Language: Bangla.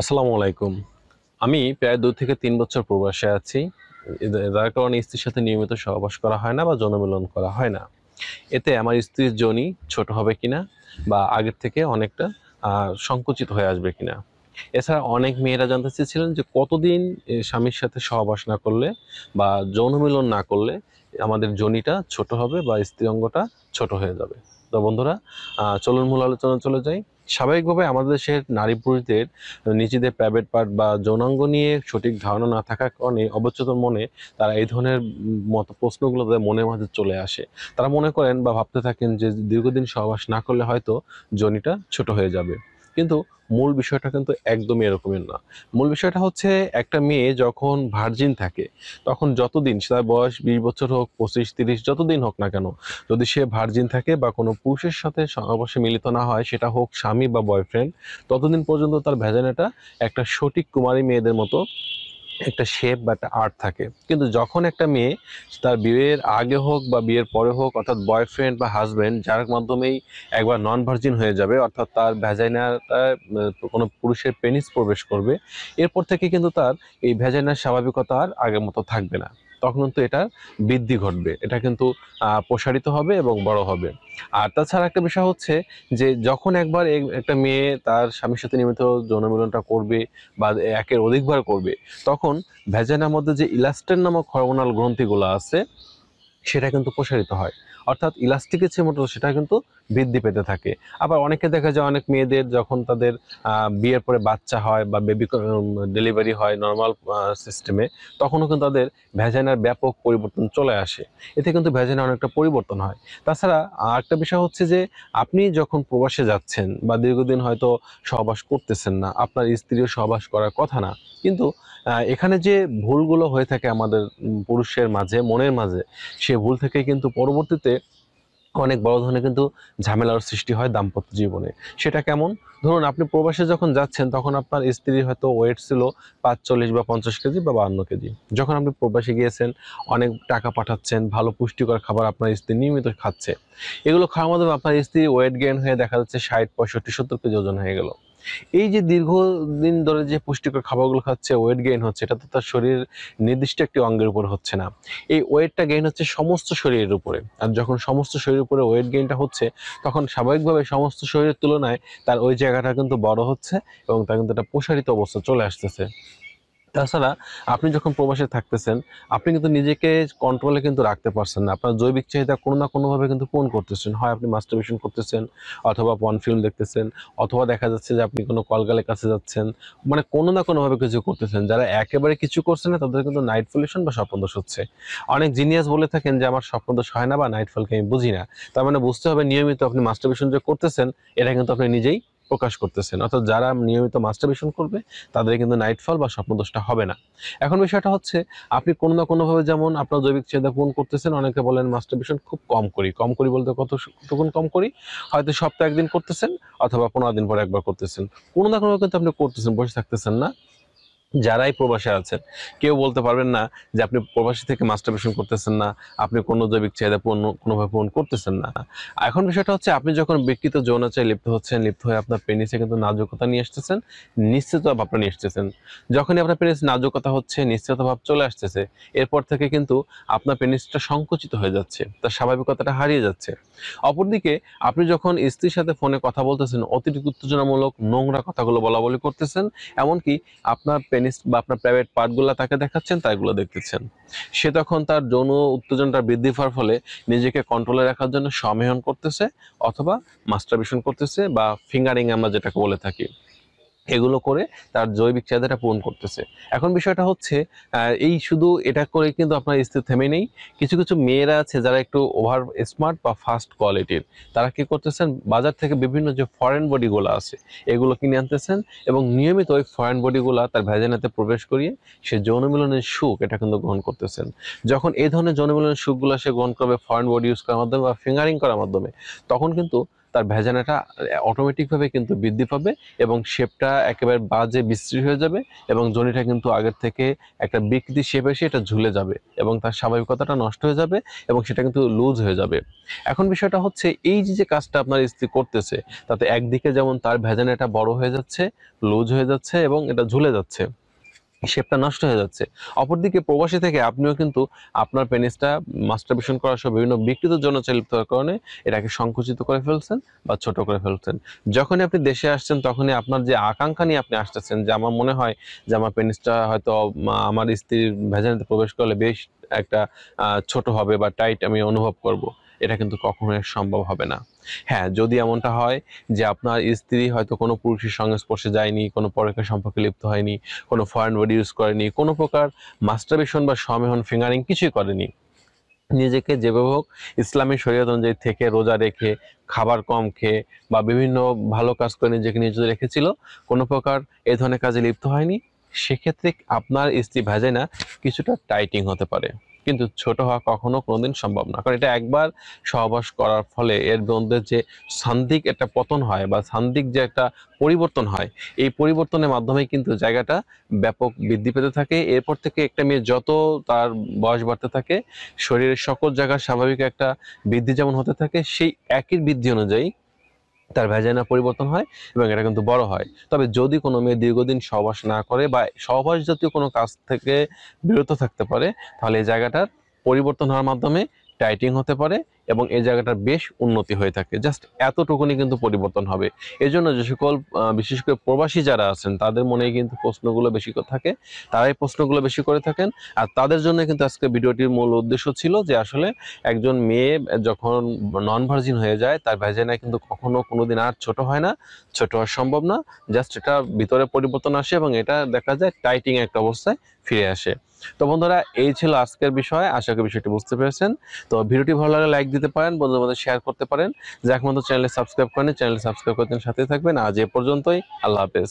আসসালামু আলাইকুম। আমি প্রায় ২ থেকে ৩ বছর প্রবাসে আছি। যার কারণে স্ত্রীর সাথে নিয়মিত সহবাস করা হয় না বা যৌনমিলন করা হয় না। এতে আমার স্ত্রীর যোনি ছোট হবে কিনা বা আগের থেকে অনেকটা সংকুচিত হয়ে আসবে কিনা। এছাড়া অনেক মেয়েরা জানতে চেয়েছিলেন যে কতদিন স্বামীর সাথে সহবাস না করলে বা যৌনমিলন না করলে আমাদের যোনিটা ছোট হবে বা স্ত্রী অঙ্গটা ছোট হয়ে যাবে। তো বন্ধুরা, চলুন মূল আলোচনায় চলে যাই। স্বাভাবিকভাবে আমাদের দেশের নারী-পুরুষদের নিজেদের প্রাইভেট পার্ট বা যৌনাঙ্গ নিয়ে সঠিক ধারণা না থাকার কারণে অবচেতন মনে তারা এই ধরনের মতো প্রশ্নগুলো তাদের মনের মাঝে চলে আসে। তারা মনে করেন বা ভাবতে থাকেন যে দীর্ঘদিন সহবাস না করলে হয়তো যোনিটা ছোট হয়ে যাবে। কিন্তু মূল বিষয়টা কিন্তু একদমই এরকমের না। মূল বিষয়টা হচ্ছে একটা মেয়ে যখন ভার্জিন থাকে তখন যতদিন তার বয়স ২০ বছর হোক, ২৫, ৩০ যতদিন হোক না কেন, যদি সে ভার্জিন থাকে বা কোনো পুরুষের সাথে সহবাসে মিলিত না হয়, সেটা হোক স্বামী বা বয়ফ্রেন্ড, ততদিন পর্যন্ত তার ভ্যাজাইনাটা একটা সঠিক কুমারী মেয়েদের মতো একটা শেপ বা একটা আর্ট থাকে। কিন্তু যখন একটা মেয়ে তার বিয়ের আগে হোক বা বিয়ের পরে হোক, অর্থাৎ বয়ফ্রেন্ড বা হাজব্যান্ড যার মাধ্যমেই একবার নন ভার্জিন হয়ে যাবে, অর্থাৎ তার ভ্যাজাইনাটা কোনো পুরুষের পেনিস প্রবেশ করবে, এরপর থেকে কিন্তু তার এই ভ্যাজাইনার স্বাভাবিকতা আর আগের মতো থাকবে না। তখন কিন্তু এটার বৃদ্ধি ঘটবে, এটা কিন্তু প্রসারিত হবে এবং বড় হবে। আর তাছাড়া একটা বিষয় হচ্ছে যে যখন একবার একটা মেয়ে তার স্বামীর সাথে নিয়মিত যৌনমিলনটা করবে বা একের অধিকবার করবে, তখন ভ্যাজাইনার মধ্যে যে ইলাস্টেন নামক হরমোনাল গ্রন্থিগুলো আছে সেটা কিন্তু প্রসারিত হয়। অর্থাৎ ইলাস্টিকের চেয়ে মতো সেটা কিন্তু বৃদ্ধি পেতে থাকে। আবার অনেকে দেখা যায় অনেক মেয়েদের যখন তাদের বিয়ের পরে বাচ্চা হয় বা বেবি ডেলিভারি হয় নরমাল সিস্টেমে, তখনও কিন্তু তাদের ভ্যাজাইনার ব্যাপক পরিবর্তন চলে আসে। এতে কিন্তু ভ্যাজাইনা অনেকটা পরিবর্তন হয়। তাছাড়া আরেকটা বিষয় হচ্ছে যে আপনি যখন প্রবাসে যাচ্ছেন বা দীর্ঘদিন হয়তো সহবাস করতেছেন না, আপনার স্ত্রীও সহবাস করার কথা না। কিন্তু এখানে যে ভুলগুলো হয়ে থাকে আমাদের পুরুষের মাঝে, মনের মাঝে, সে ভুল থেকে কিন্তু পরবর্তীতে অনেক বড় ধরনের কিন্তু ঝামেলার সৃষ্টি হয় দাম্পত্য জীবনে। সেটা কেমন? ধরুন আপনি প্রবাসে যখন যাচ্ছেন তখন আপনার স্ত্রীর হয়তো ওয়েট ছিল ৪৫ বা ৫০ কেজি বা ৫২ কেজি। যখন আপনি প্রবাসে গিয়েছেন, অনেক টাকা পাঠাচ্ছেন, ভালো পুষ্টিকর খাবার আপনার স্ত্রী নিয়মিত খাচ্ছে। এগুলো খাওয়ার মাধ্যমে আপনার স্ত্রীর ওয়েট গেইন হয়ে দেখা যাচ্ছে ৬০, ৬৫, ৭০ কেজি ওজন হয়ে গেল। এই যে দীর্ঘদিন ধরে যে পুষ্টিকর খাবারগুলো খাচ্ছে, ওয়েট গেইন হচ্ছে, এটা তো তার শরীরের নির্দিষ্ট একটি অঙ্গের উপর হচ্ছে না। এই ওয়েটটা গেইন হচ্ছে সমস্ত শরীরের উপরে। আর যখন সমস্ত শরীরের উপরে ওয়েট গেইনটা হচ্ছে, তখন স্বাভাবিকভাবে সমস্ত শরীরের তুলনায় তার ওই জায়গাটা কিন্তু বড় হচ্ছে এবং তার কিন্তু একটা প্রসারিত অবস্থা চলে আসতেছে। তাছাড়া আপনি যখন প্রবাসে থাকতেছেন, আপনি কিন্তু নিজেকে কন্ট্রোলে কিন্তু রাখতে পারছেন না। আপনার জৈবিক চাহিদা কোনো না কোনোভাবে কিন্তু পূরণ করতেছেন। হয় আপনি মাস্টারবেশন করতেছেন, অথবা পর্ন ফিল্ম দেখতেছেন, অথবা দেখা যাচ্ছে যে আপনি কোনো কলগালের কাছে যাচ্ছেন। মানে কোনো না কোনোভাবে কিছু করতেছেন। যারা একেবারে কিছু করছে না তাদের কিন্তু নাইট ফলিউশন বা স্বপ্নদোষ হচ্ছে। অনেক জিনিয়াস বলে থাকেন যে আমার স্বপ্নদোষ হয় না বা নাইট ফলকে আমি বুঝি না। তার মানে বুঝতে হবে নিয়মিত আপনি মাস্টারবেশন যে করতেছেন, এটা কিন্তু আপনি নিজেই প্রকাশ করতেছেন। অর্থাৎ যারা নিয়মিত মাস্টারবেশন করবে তাদের কিন্তু নাইটফল বা স্বপ্নদোষটা হবে না। এখন বিষয়টা হচ্ছে আপনি কোনো না কোনোভাবে যেমন আপনার জৈবিক চাহিদা পূরণ করতেছেন, অনেকে বলেন মাস্টারবেশন খুব কম করি। কম করি বলতে কতটুকুন কম করি? হয়তো সপ্তাহে ১ দিন করতেছেন অথবা ১৫ দিন পরে একবার করতেছেন। কোনো না কোনোভাবে কিন্তু আপনি করতেছেন, বসে থাকতেছেন না। যারাই প্রবাসে আছেন, কেউ বলতে পারবেন না যে আপনি প্রবাসী থেকে মাস্টারবেশন করতেছেন না, আপনি কোনো জৈবিক চাহিদা কোনোভাবে পূরণ করতেছেন না। এখন বিষয়টা হচ্ছে আপনি যখন বিকৃত যৌনাচারে লিপ্ত হচ্ছেন, লিপ্ত হয়ে আপনার পেনিসে কিন্তু নাজুকতা নিয়ে আসতেছেন, নিশ্চিততা ভাবটা নিয়ে আসতেছেন। যখনই আপনার পেনিস নাজুকতা হচ্ছে, নিশ্চিততা ভাব চলে আসতেছে, এরপর থেকে কিন্তু আপনার পেনিসটা সংকুচিত হয়ে যাচ্ছে, তার স্বাভাবিকতাটা হারিয়ে যাচ্ছে। অপরদিকে আপনি যখন স্ত্রীর সাথে ফোনে কথা বলতেছেন, অতিরিক্ত উত্তেজনামূলক নোংরা কথাগুলো বলাবলি করতেছেন, এমনকি আপনার পেনিস বা আপনার প্রাইভেট পার্টগুলা তাকে দেখাচ্ছেন, তাই এগুলো দেখতেছেন। সে তখন তার যৌন উত্তেজনাটা বৃদ্ধি পাওয়ার ফলে নিজেকে কন্ট্রোলে রাখার জন্য সমিলন করতেছে অথবা মাস্টারবেশন করতেছে বা ফিঙ্গারিং আমরা যেটাকে বলে থাকি। এগুলো করে তার জৈবিক চাহিদাটা পূরণ করতেছে। এখন বিষয়টা হচ্ছে এই শুধু এটা করে কিন্তু আপনার স্ত্রী থেমে নেই। কিছু, কিছু মেয়েরা আছে যারা একটু ওভার স্মার্ট বা ফাস্ট কোয়ালিটির। তারা কি করতেছেন? বাজার থেকে বিভিন্ন যে ফরেন বডি গুলা আছে, এগুলো কিনে আনতেছেন এবং নিয়মিত ওই ফরেন বডি গুলা তার ভ্যাজাইনাতে প্রবেশ করিয়ে সে যৌন মিলনের সুখ এটা কিন্তু গ্রহণ করতেছেন। যখন এই ধরনের যৌন মিলনের সুখগুলা সে গ্রহণ করবে ফরেন বডি ইউজ করার মাধ্যমে বা ফিঙ্গারিং করার মাধ্যমে, তখন কিন্তু তার ভ্যাজানাটা অটোমেটিকভাবে কিন্তু বৃদ্ধি পাবে এবং শেপটা একেবারে বাজে বিশ্রী হয়ে যাবে এবং যোনিটা কিন্তু আগের থেকে একটা বিকৃতি শেপ এসে এটা ঝুলে যাবে এবং তার স্বাভাবিকতাটা নষ্ট হয়ে যাবে এবং সেটা কিন্তু লুজ হয়ে যাবে। এখন বিষয়টা হচ্ছে এই যে কাজটা আপনার স্ত্রী করতেছে, তাতে একদিকে যেমন তার ভ্যাজানাটা বড় হয়ে যাচ্ছে, লুজ হয়ে যাচ্ছে এবং এটা ঝুলে যাচ্ছে, শেপটা নষ্ট হয়ে যাচ্ছে। অপরদিকে প্রবাসী থেকে আপনিও কিন্তু আপনার পেনিসটা মাস্টারবেশন করার সময় বিভিন্ন বিকৃত যৌনচালিত হওয়ার কারণে এটাকে সংকুচিত করে ফেলছেন বা ছোট করে ফেলছেন। যখনই আপনি দেশে আসছেন তখনই আপনার যে আকাঙ্ক্ষা নিয়ে আপনি আসতেছেন যে আমার মনে হয় যে আমার পেনিসটা হয়তো আমার স্ত্রীর ভ্যাজানাতে প্রবেশ করলে বেশ একটা ছোট হবে বা টাইট আমি অনুভব করব, এটা কিন্তু কখনোই সম্ভব হবে না। হ্যাঁ, যদি এমনটা হয় যে আপনার স্ত্রী হয়তো কোনো পুরুষের সংস্পর্শে যায়নি, কোনো পরকীয়া সম্পর্কে লিপ্ত হয়নি, কোনো ফরেন বডি ইউজ করেনি, কোনো প্রকার মাস্টারবেশন বা সমেহন ফিঙ্গারিং কিছুই করেনি, নিজেকে যেভাবে হোক ইসলামী শরীয়ত অনুযায়ী থেকে রোজা রেখে, খাবার কম খেয়ে বা বিভিন্ন ভালো কাজ করে নিজেকে নিয়োজিত রেখেছিল, কোনো প্রকার এই ধরনের কাজে লিপ্ত হয়নি, সেক্ষেত্রে আপনার স্ত্রী ভ্যাজাইনা কিছুটা টাইটিং হতে পারে, কিন্তু ছোট হওয়া কখনো কোনোদিন সম্ভব না। কারণ এটা একবার সহবাস করার ফলে এর মধ্যে যে সান্দিক একটা পতন হয় বা সান্দিক যে একটা পরিবর্তন হয়, এই পরিবর্তনের মাধ্যমে কিন্তু জায়গাটা ব্যাপক বৃদ্ধি পেতে থাকে। এরপর থেকে একটা মেয়ে যত তার বয়স বাড়তে থাকে, শরীরের সকল জায়গার স্বাভাবিক একটা বৃদ্ধি যেমন হতে থাকে, সেই একই বৃদ্ধি অনুযায়ী তার ভ্যাজাইনা পরিবর্তন হয় এবং এটা কিন্তু বড় হয়। তবে যদি কোনো মেয়ে দীর্ঘদিন সহবাস না করে বা সহবাস জাতীয় কোনো কাজ থেকে বিরত থাকতে পারে, তাহলে এই জায়গাটার পরিবর্তন হওয়ার মাধ্যমে টাইটিং হতে পারে এবং এই জায়গাটার বেশ উন্নতি হয়ে থাকে। জাস্ট এতটুকুনি কিন্তু পরিবর্তন হবে। এজন্য যে সকল বিশেষ করে প্রবাসী যারা আছেন তাদের মনে কিন্তু প্রশ্নগুলো বেশি থাকে, তারাই প্রশ্নগুলো বেশি করে থাকেন। আর তাদের জন্য কিন্তু আজকে ভিডিওটির মূল উদ্দেশ্য ছিল যে আসলে একজন মেয়ে যখন নন ভার্জিন হয়ে যায় তার ভ্যাজাইনা কিন্তু কখনো কোনোদিন আর ছোট হয় না, ছোট হওয়া সম্ভব না। জাস্ট এটা ভিতরে পরিবর্তন আসে এবং এটা দেখা যায় টাইটিং একটা অবস্থায় ফিরে আসে। তো বন্ধুরা, এই ছিল আজকের বিষয়। আশা করি বিষয়টি বুঝতে পেরেছেন। তো ভিডিওটি ভালো লাগলে লাইক দিতে পারেন, বন্ধুদের মধ্যে শেয়ার করতে পারেন। যাক মতো চ্যানেলে সাবস্ক্রাইব করেন, চ্যানেলে সাবস্ক্রাইব করতে সাথে থাকবেন। আজ এ পর্যন্তই, আল্লাহ হাফেজ।